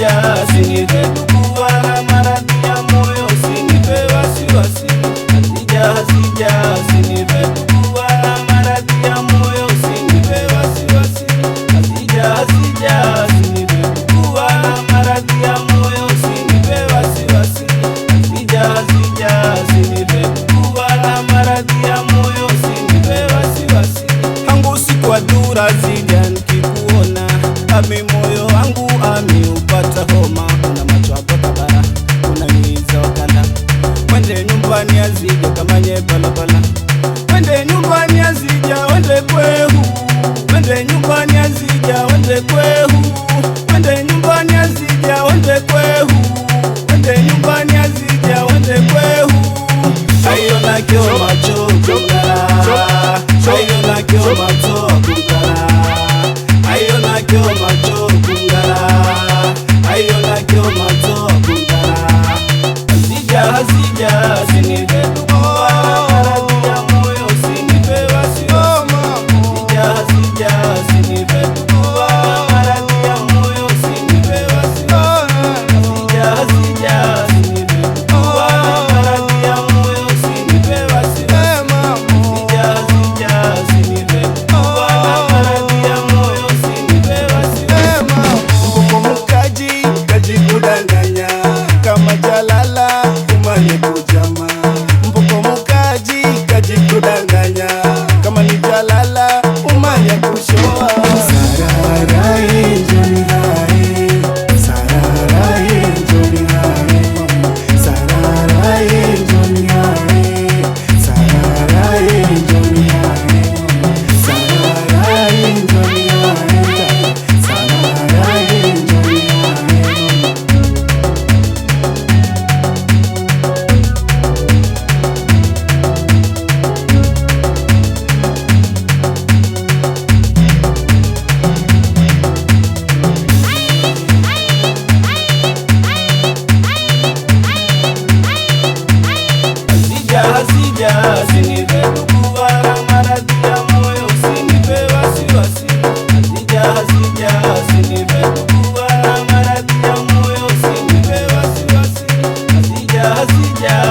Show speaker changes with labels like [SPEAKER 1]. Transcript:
[SPEAKER 1] hazija, usinipe dukua na maradhi ya moyo, usinipe wasiwasi. Hazija, usinipe dukua na maradhi ya moyo, usinipe wasiwasi. Hazija, usinipe dukua na maradhi ya moyo, usinipe wasiwasi. Hazija, usinipe dukua na maradhi ya moyo, usinipe wasiwasi. Hangu siku adura zija nikikuona, ami moyo wangu upata homa. Una macho hapo kabara, unaniiza wakala. Wende nyumbani azija kama nye balabala. Wende nyumbani azija, wende kwehu. Wende nyumbani azija, wende kwehu. Wende nyumbani azija, wende kwehu. Wende nyumbani azija, wende kwehu. Ayo na kyo macho kungara, ayo na kyo macho kungara, ayo na kyo macho kungara, ayo na kyo macho kungara. Hazija, usinipe dukua na maradhi ya moyo, usinipe wasiwasi. Hazija, usinipe dukua na maradhi ya moyo, usinipe wasiwasi. Hazija, usinipe dukua na maradhi ya moyo, usinipe wasiwasi. Hazija, usinipe dukua na maradhi ya moyo, usinipe wasiwasi. Mpokomukaji kajikudanganya kama jalala umanye kujama. Mpokomukaji kajikudanganya kama ni jalala umanye kushoa. Sararae njoni hae, sararae njoni hae, sararae njoni hae, sararae njoni hae, sararae njoni hae, sararae njoni hae. Hazija, usinipe dukua na maradhi ya moyo, usinipe wasiwasi. Hazija, usinipe dukua na maradhi ya moyo, usinipe wasiwasi. Hazija,